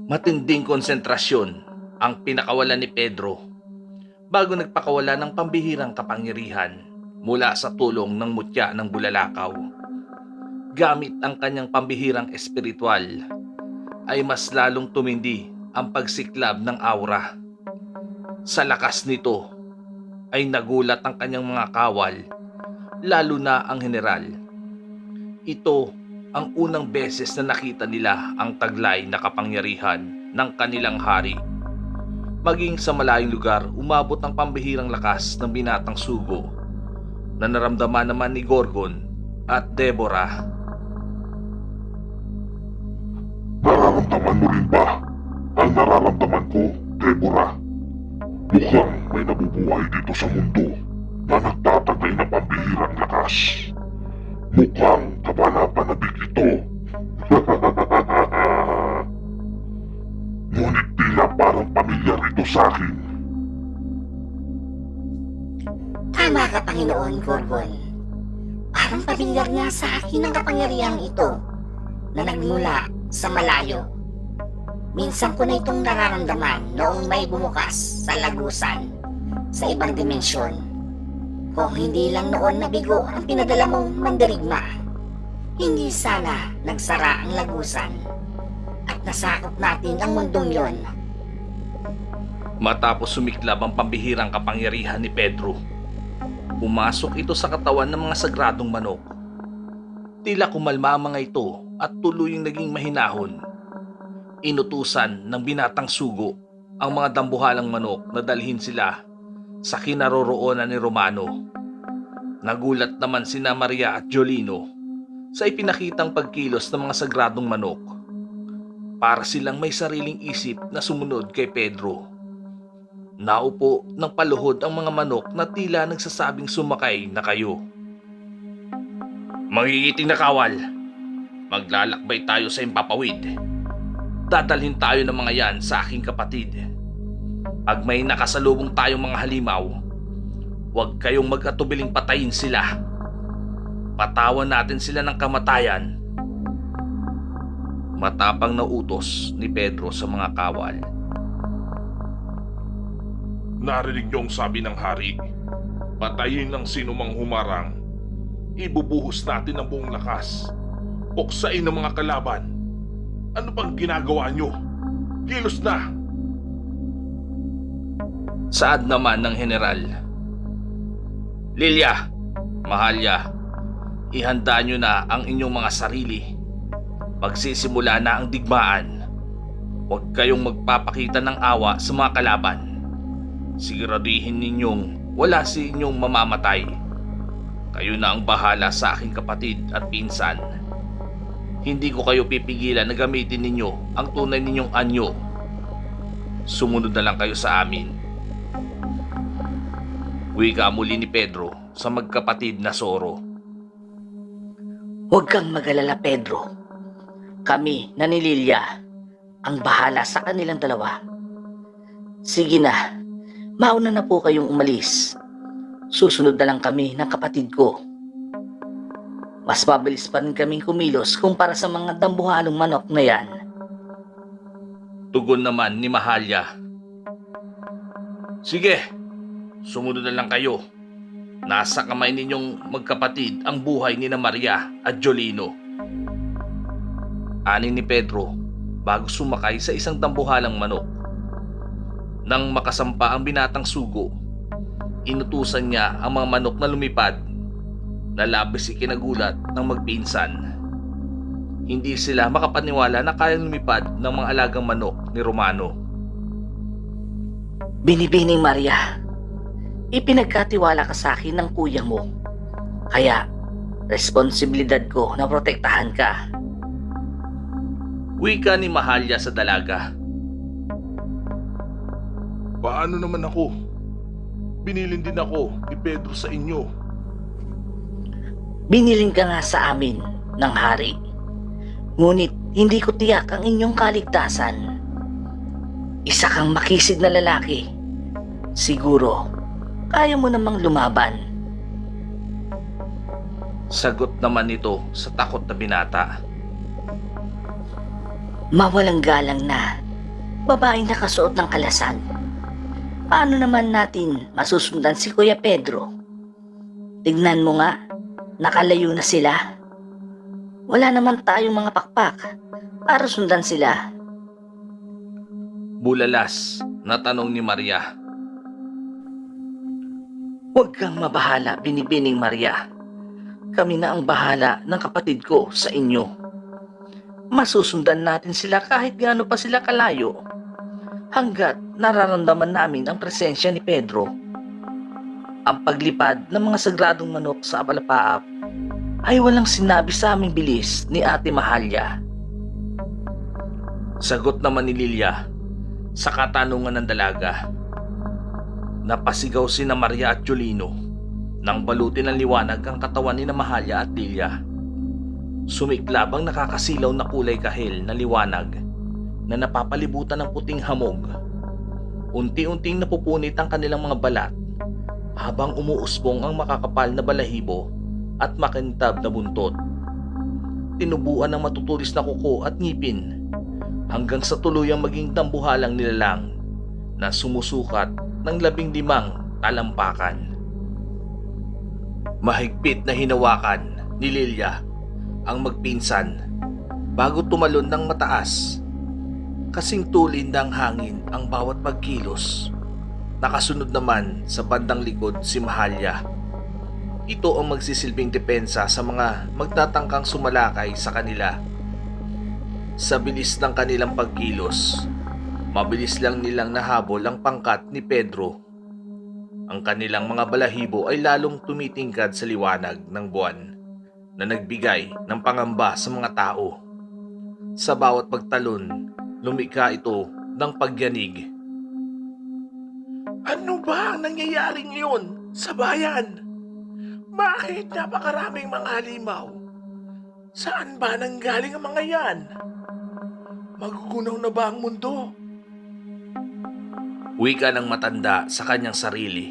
Matinding konsentrasyon ang pinakawalan ni Pedro bago nagpakawala ng pambihirang kapangyarihan mula sa tulong ng mutya ng bulalakaw. Gamit ang kanyang pambihirang espiritual ay mas lalong tumindi ang pagsiklab ng aura. Sa lakas nito ay nagulat ang kanyang mga kawal, lalo na ang general. Ito ang unang beses na nakita nila ang taglay na kapangyarihan ng kanilang hari. Maging sa malayong lugar, umabot ang pambihirang lakas ng binatang sugo na naramdaman naman ni Gorgon at Deborah. Nararamdaman mo rin ba ang nararamdaman ko, Deborah? Mukhang may nabubuhay dito sa mundo na nagtataglay ng pambihirang lakas. Mukhang kapanapanabik ito. Ngunit tila parang pamilyar ito sa akin. Tama ka, Panginoon Gorgon. Parang pamilyar nga sa akin ang kapangyarihang ito na nagmula sa malayo. Minsan ko na itong nararamdaman noong may bumukas sa lagusan sa ibang dimensyon. Kung hindi lang noon nabigo ang pinadala mong mandirigma, hindi sana nagsara ang lagusan at nasakop natin ang mundong yon. Matapos sumiklab ang pambihirang kapangyarihan ni Pedro, pumasok ito sa katawan ng mga sagradong manok. Tila kumalma ang mga ito at tuluyang naging mahinahon. Inutusan ng binatang sugo ang mga dambuhalang manok na dalhin sila sa kinaroroonan ni Romano. Nagulat naman sina Maria at Jolino sa ipinakitang pagkilos ng mga sagradong manok. Para silang may sariling isip na sumunod kay Pedro. Naupo ng paluhod ang mga manok na tila nagsasabing sumakay na kayo. Magigiting na kawal, maglalakbay tayo sa impapawid. Dadalhin tayo ng mga yan sa aking kapatid. Pag may nakasalubong tayong mga halimaw, huwag kayong mag-atubiling patayin sila. Patawan natin sila ng kamatayan. Matapang na utos ni Pedro sa mga kawal. Narinig niyo ang sabi ng hari. Patayin ng sinumang humarang. Ibubuhos natin ang buong lakas. Puksain ang mga kalaban. Ano pang ginagawa niyo? Kilos na! Saad naman ng general. Lilia, Mahalya, ihanda nyo na ang inyong mga sarili. Magsisimula na ang digmaan. Huwag kayong magpapakita ng awa sa mga kalaban. Siguraduhin ninyong wala si inyong mamamatay. Kayo na ang bahala sa aking kapatid at pinsan. Hindi ko kayo pipigilan na gamitin ninyo ang tunay ninyong anyo. Sumunod na lang kayo sa amin. Wika muli ni Pedro sa magkapatid na Soro. Huwag kang mag-alala, Pedro. Kami na ni Lilia ang bahala sa kanilang dalawa. Sige na, mauna na po kayong umalis. Susunod na lang kami ng kapatid ko. Mas mabilis pa rin kaming kumilos kumpara sa mga dambuhalong manok na yan. Tugon naman ni Mahalya. Sige, sumunod na lang kayo. Nasa kamay ninyong magkapatid ang buhay ni Maria at Jolino. Ani ni Pedro bago sumakay sa isang dambuhalang manok. Nang makasampa ang binatang sugo, inutusan niya ang mga manok na lumipad na labis ikinagulat ng magpinsan. Hindi sila makapaniwala na kayang lumipad ng mga alagang manok ni Romano. Binibining Maria, ipinagkatiwala ka sa akin ng kuya mo. Kaya, responsibilidad ko na protektahan ka. Wika ni Mahalya sa dalaga. Paano naman ako? Binilin din ako ni Pedro sa inyo. Biniling ka nga sa amin ng hari. Ngunit hindi ko tiyak ang inyong kaligtasan. Isa kang makisid na lalaki. Siguro, kaya mo namang lumaban. Sagot naman nito sa takot na binata. Mawalang galang na babaeng nakasuot ng kalasag. Paano naman natin masusundan si Kuya Pedro? Tignan mo nga, nakalayo na sila. Wala naman tayong mga pakpak para sundan sila. Bulalas na tanong ni Maria. Huwag kang mabahala, Binibining Maria. Kami na ang bahala ng kapatid ko sa inyo. Masusundan natin sila kahit gaano pa sila kalayo. Hanggat nararamdaman namin ang presensya ni Pedro. Ang paglipad ng mga sagradong manok sa Apalapaap ay walang sinabi sa aming bilis ni Ate Mahalya. Sagot naman ni Lilia sa katanungan ng dalaga. Napasigaw si na Maria at Jolino nang balutin ng liwanag ang katawan ni na Mahalya at Lilia. Sumiklab ang nakakasilaw na kulay kahel na liwanag na napapalibutan ng puting hamog. Unti-unting napupunit ang kanilang mga balat habang umuusbong ang makakapal na balahibo at makintab na buntot. Tinubuan ng matutulis na kuko at ngipin hanggang sa tuluyang maging dambuhalang nilalang na sumusukat ng 15 talampakan. Mahigpit na hinawakan ni Lilia ang magpinsan bago tumalon ng mataas. Kasing tulin ng hangin ang bawat pagkilos. Nakasunod naman sa bandang likod si Mahalya. Ito ang magsisilbing depensa sa mga magtatangkang sumalakay sa kanila. Sa bilis ng kanilang pagkilos, mabilis lang nilang nahabol ang pangkat ni Pedro. Ang kanilang mga balahibo ay lalong tumitingkad sa liwanag ng buwan na nagbigay ng pangamba sa mga tao. Sa bawat pagtalon, lumikha ito ng pagyanig. Ano ba ang nangyayari ngayon sa bayan? Bakit napakaraming mga halimaw? Saan ba nanggaling ang mga yan? Magugunaw na ba ang mundo? Wika ng matanda sa kanyang sarili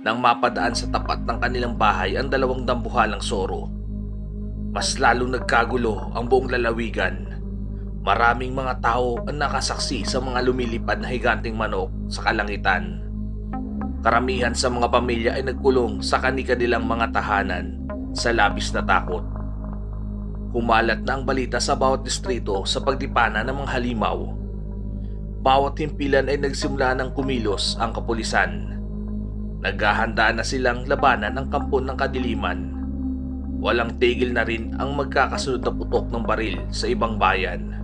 nang mapadaan sa tapat ng kanilang bahay ang 2 dambuhalang soro. Mas lalong nagkagulo ang buong lalawigan. Maraming mga tao ang nakasaksi sa mga lumilipad na higanting manok sa kalangitan. Karamihan sa mga pamilya ay nagkulong sa kani-kanilang mga tahanan sa labis na takot. Kumalat na ang balita sa bawat distrito sa pagdipana ng mga halimaw. Bawat himpilan ay nagsimula ng kumilos ang kapulisan. Naghahanda na silang labanan ang kampon ng kadiliman. Walang tigil na rin ang magkakasunod na putok ng baril sa ibang bayan.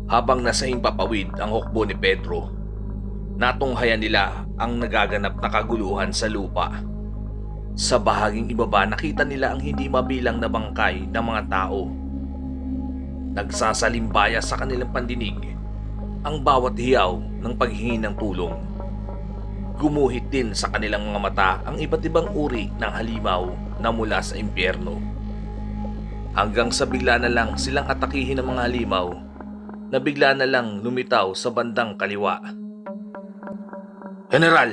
Habang nasa himpapawid ang hukbo ni Pedro, natunghayan nila ang nagaganap na kaguluhan sa lupa. Sa bahaging ibaba nakita nila ang hindi mabilang na bangkay ng mga tao. Nagsasalimbaya sa kanilang pandinig ang bawat hiyaw ng paghingi ng tulong. Gumuhit din sa kanilang mga mata ang iba't ibang uri ng halimaw na mula sa impyerno. Hanggang sa bigla na lang silang atakihin ng mga halimaw na bigla na lang lumitaw sa bandang kaliwa. General,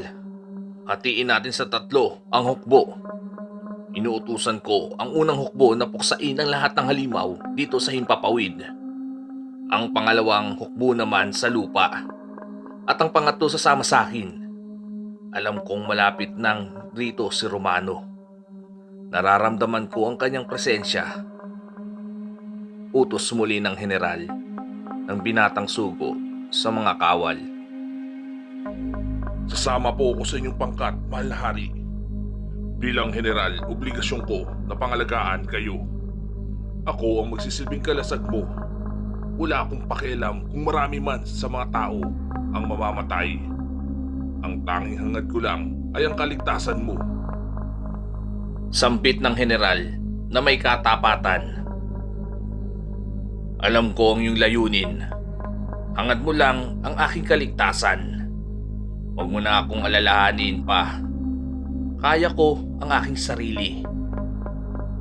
hatiin natin sa 3 ang hukbo. Inuutusan ko ang unang hukbo na puksain ang lahat ng halimaw dito sa himpapawid. Ang pangalawang hukbo naman sa lupa. At ang pangatlo sasama sa akin. Alam kong malapit nang rito si Romano. Nararamdaman ko ang kanyang presensya. Utos muli ng general ng binatang sugo sa mga kawal. Sasama po ako sa inyong pangkat, mahal na hari. Bilang general, obligasyon ko na pangalagaan kayo. Ako ang magsisilbing kalasag mo. Wala akong pakialam kung marami man sa mga tao ang mamamatay. Ang tanging hangad ko lang ay ang kaligtasan mo. Sampit ng general na may katapatan. Alam ko ang iyong layunin. Hangad mo lang ang aking kaligtasan. Huwag mo na akong alalahanin pa. Kaya ko ang aking sarili.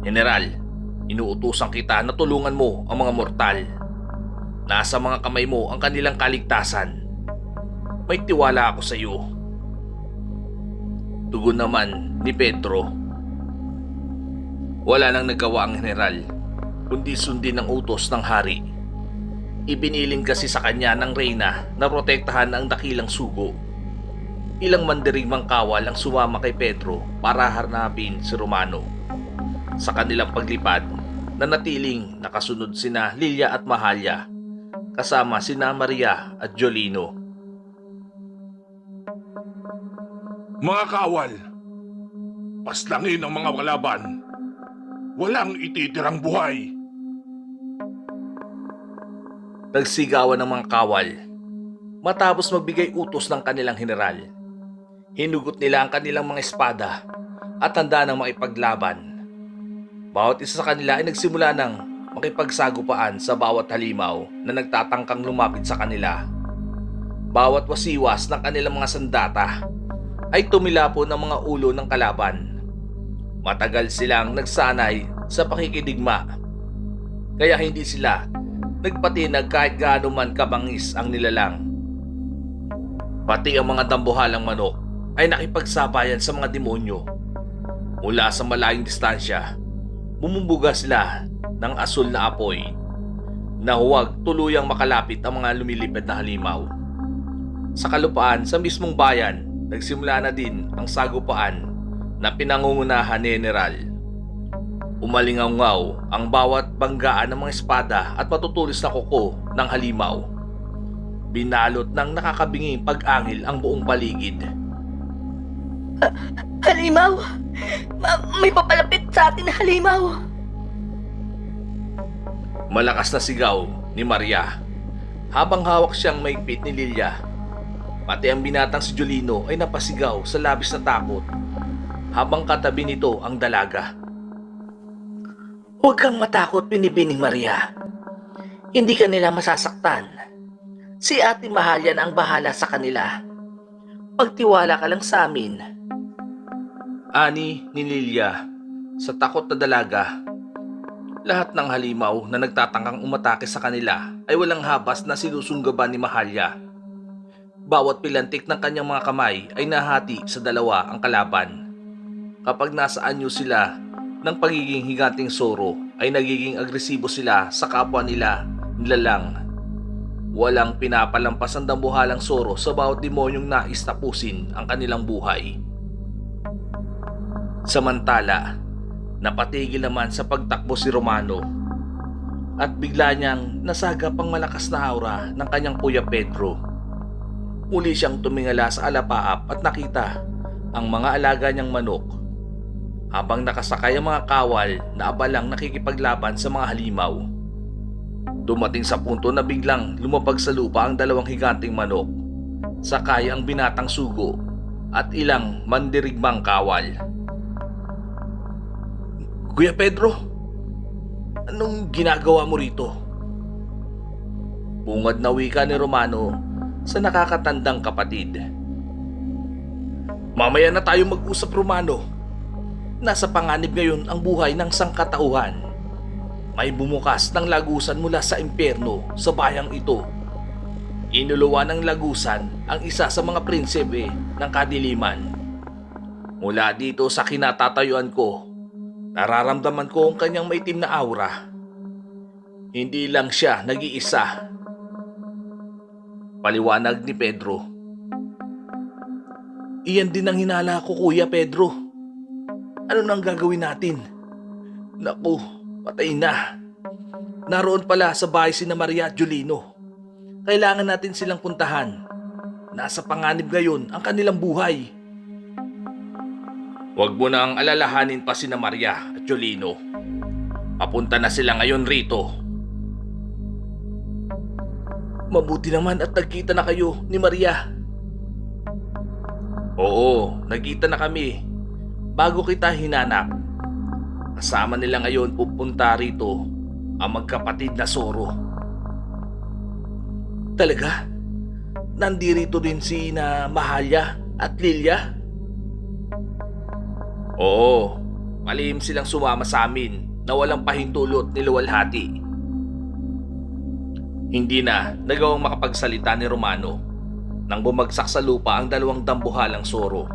General, inuutusan kita na tulungan mo ang mga mortal. Nasa mga kamay mo ang kanilang kaligtasan. May tiwala ako sa iyo. Tugon naman ni Pedro. Wala nang nagawa ang general, kundi sundin ang utos ng hari. Ibiniling kasi sa kanya ng reyna na protektahan ang dakilang sugo. Ilang mandirigmang kawal ang sumama kay Pedro para harnapin si Romano. Sa kanilang paglipad, nanatiling nakasunod sina Lilia at Mahalya, kasama sina Maria at Jolino. Mga kawal, paslangin ang mga kalaban. Walang ititirang buhay. Nagsigawan ng mga kawal. Matapos magbigay utos ng kanilang general, hinugot nila ang kanilang mga espada at handa ng makipaglaban. Bawat isa sa kanila ay nagsimula ng makipagsagupaan sa bawat halimaw na nagtatangkang lumapit sa kanila. Bawat wasiwas ng kanilang mga sandata ay tumilapo ng mga ulo ng kalaban. Matagal silang nagsanay sa pakikidigma, kaya hindi sila nagpatinag kahit gaano man kabangis ang nilalang. Pati ang mga dambuhalang manok ay nakipagsabayan sa mga demonyo. Mula sa malayong distansya, bumumbuga sila ng asul na apoy na huwag tuluyang makalapit ang mga lumilipad na halimaw. Sa kalupaan sa mismong bayan, nagsimula na din ang sagupaan na pinangungunahan ni General. Umalingaw-ngaw ang bawat banggaan ng mga espada at matutulis na kuko ng halimaw. Binalot ng nakakabinging pag-angil ang buong paligid. Halimaw! May papalapit sa atin na halimaw! Malakas na sigaw ni Maria habang hawak siyang maigpit ni Lilia. Pati ang binatang si Jolino ay napasigaw sa labis na takot habang katabi nito ang dalaga. Huwag kang matakot, Binibining Maria. Hindi ka nila masasaktan. Si Ate Mahalya na ang bahala sa kanila. Pagtiwala ka lang sa amin. Ani ni Lilia sa takot na dalaga. Lahat ng halimaw na nagtatangkang umatake sa kanila ay walang habas na sinusunggaban ni Mahalya. Bawat pilantik ng kanyang mga kamay ay nahati sa dalawa ang kalaban. Kapag nasa anyo sila ng pagiging higanting soro, ay nagiging agresibo sila sa kapwa nila nilalang. Walang pinapalampas ang dambuhalang soro sa bawat demonyong nais tapusin ang kanilang buhay. Samantala, napatigil naman sa pagtakbo si Romano at bigla niyang nasagap ang malakas na aura ng kanyang kuya Pedro. Muli siyang tumingala sa alapaap at nakita ang mga alaga niyang manok habang nakasakay ang mga kawal na abalang nakikipaglaban sa mga halimaw. Dumating sa punto na biglang lumapag sa lupa ang dalawang higanting manok, sakay ang binatang sugo at ilang mandirigmang kawal. Kuya Pedro, anong ginagawa mo rito? Bungad na wika ni Romano sa nakakatandang kapatid. Mamaya na tayo mag-usap, Romano. Nasa panganib ngayon ang buhay ng sangkatauhan. May bumukas ng lagusan mula sa impyerno sa bayang ito. Inuluwa ng lagusan ang isa sa mga prinsipe ng kadiliman. Mula dito sa kinatatayuan ko, nararamdaman ko ang kanyang maitim na aura. Hindi lang siya nag-iisa. Paliwanag ni Pedro. Iyan din ang hinala ko, Kuya Pedro. Ano nang gagawin natin? Naku, patay na. Naroon pala sa bahay sina Maria at Jolino. Kailangan natin silang puntahan. Nasa panganib ngayon ang kanilang buhay. Huwag mo nang alalahanin pa sina Maria at Jolino. Papunta na sila ngayon rito. Mabuti naman at nagkita na kayo ni Maria. Oo, nagkita na kami. Bago kita hinanap, kasama nila ngayon pupunta rito ang magkapatid na Soro. Talaga? Nandirito din si na Mahalya at Lilia? Oo, palihim silang sumama sa amin na walang pahintulot ni luwalhati. Hindi na nagawang makapagsalita ni Romano nang bumagsak sa lupa ang dalawang dambuhalang Soro.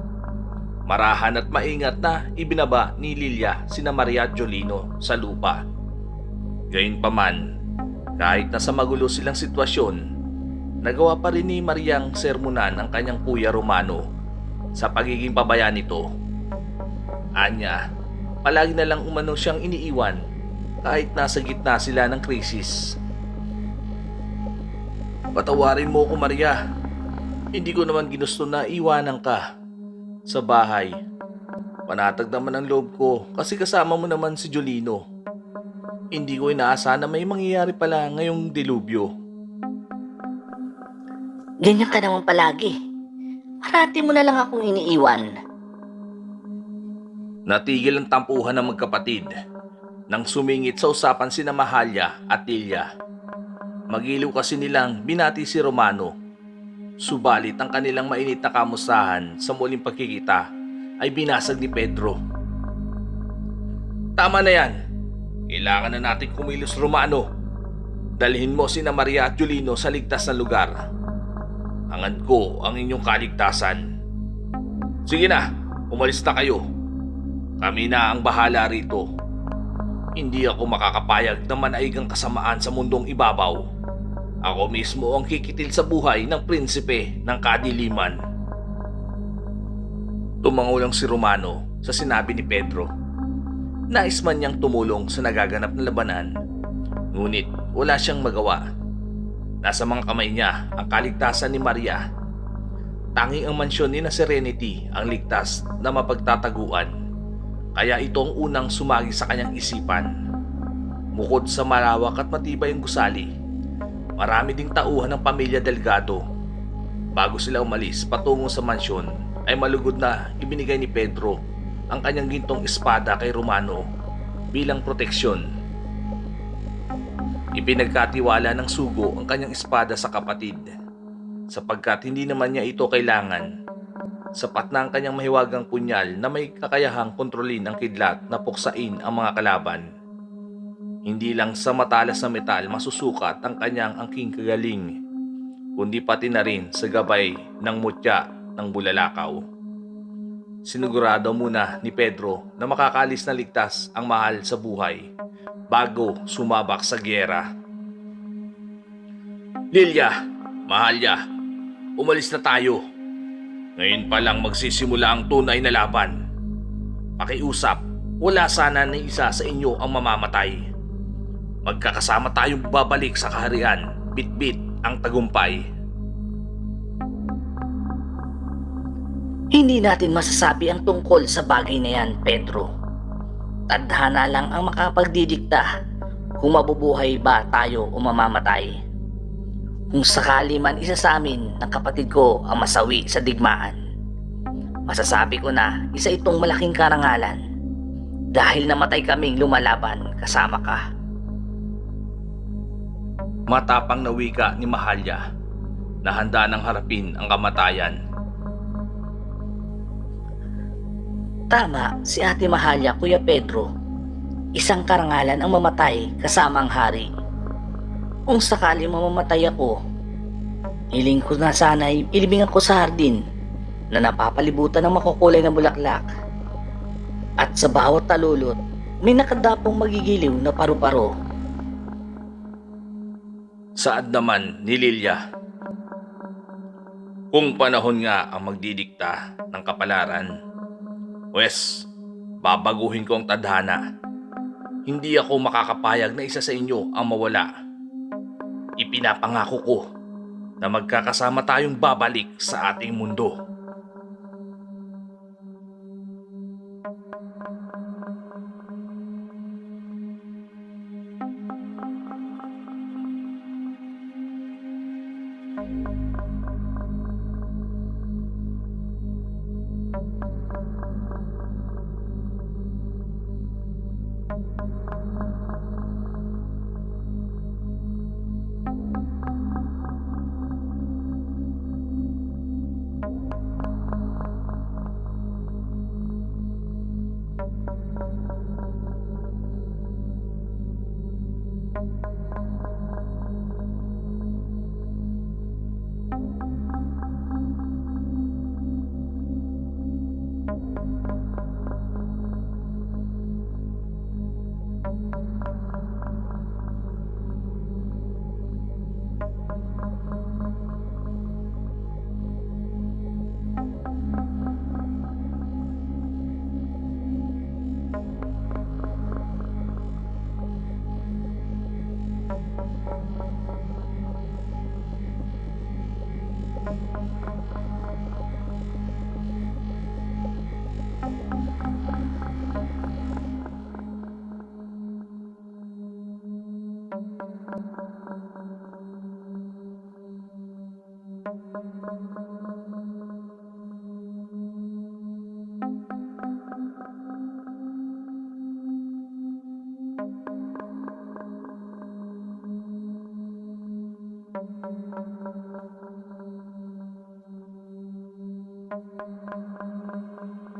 Marahan at maingat na ibinaba ni Lilia sina Maria at Jolino sa lupa. Gayunpaman, Kahit nasa magulo silang sitwasyon, nagawa pa rin ni Mariang sermonan ang kanyang kuya Romano sa pagiging pabaya nito. Anya, palagi na lang umano siyang iniiwan kahit nasa gitna sila ng krisis. Patawarin mo ko, Maria. Hindi ko naman ginusto na iwanan ka sa bahay. Panatag naman ang loob ko kasi kasama mo naman si Jolino. Hindi ko inaasahan na may mangyayari pala ngayong dilubyo. Ganyan ka naman palagi. Parati mo na lang akong iniiwan. Natigil ang tampuhan ng magkapatid nang sumingit sa usapan sina Mahalya at Tilya. Magiliw kasi nilang binati si Romano. Subalit ang kanilang mainit na kamustahan sa muling pagkikita ay binasag ni Pedro. Tama na yan. Kailangan na natin kumilos, Romano. Dalhin mo sina Maria at Jolino sa ligtas na lugar. Hangad ko ang inyong kaligtasan. Sige na, umalis na kayo. Kami na ang bahala rito. Hindi ako makakapayag na manaigang kasamaan sa mundong ibabaw. Ako mismo ang kikitil sa buhay ng prinsipe ng kadiliman. Tumango lang si Romano sa sinabi ni Pedro. Nais man niyang tumulong sa nagaganap na labanan, ngunit wala siyang magawa. Nasa mga kamay niya ang kaligtasan ni Maria. Tanging ang mansyon ni na Serenity ang ligtas na mapagtataguan. Kaya ito ang unang sumagi sa kanyang isipan. Bukod sa malawak at matibay ang gusali, marami ding tauhan ng pamilya Delgado. Bago sila umalis patungo sa mansyon, ay malugod na ibinigay ni Pedro ang kanyang gintong espada kay Romano bilang proteksyon. Ipinagkatiwala ng sugo ang kanyang espada sa kapatid sapagkat hindi naman niya ito kailangan. Sapat na ang kanyang mahiwagang punyal na may kakayahang kontrolin ang kidlat na puksain ang mga kalaban. Hindi lang sa matalas na metal masusukat ang kanyang angking kagaling, kundi pati na rin sa gabay ng mutya ng bulalakaw. Sinigurado muna ni Pedro na makakalis na ligtas ang mahal sa buhay bago sumabak sa gyera. Lilya, Mahalya, umalis na tayo. Ngayon pa lang magsisimula ang tunay na laban. Pakiusap, wala sana na isa sa inyo ang mamamatay. Magkakasama tayong babalik sa kaharian, bit-bit ang tagumpay. Hindi natin masasabi ang tungkol sa bagay na yan, Pedro. Tadhana lang ang makapagdidikta kung mabubuhay ba tayo o mamamatay. Kung sakali man isa sa amin ng kapatid ko ang masawi sa digmaan, masasabi ko na isa itong malaking karangalan dahil namatay kaming lumalaban kasama ka. Matapang na wika ni Mahalya na handa nang harapin ang kamatayan. Tama si Ate Mahalya, Kuya Pedro. Isang karangalan ang mamatay kasama ang hari. Kung sakali mamamatay ako, hiling ko na sana'y ilibingan ko sa hardin na napapalibutan ng makukulay na bulaklak. At sa bawat talulot, may nakadapong magigiliw na paru-paro. Saad naman ni Lilya. Kung panahon nga ang magdidikta ng kapalaran, wes, babaguhin ko ang tadhana. Hindi ako makakapayag na isa sa inyo ang mawala. Ipinapangako ko na magkakasama tayong babalik sa ating mundo.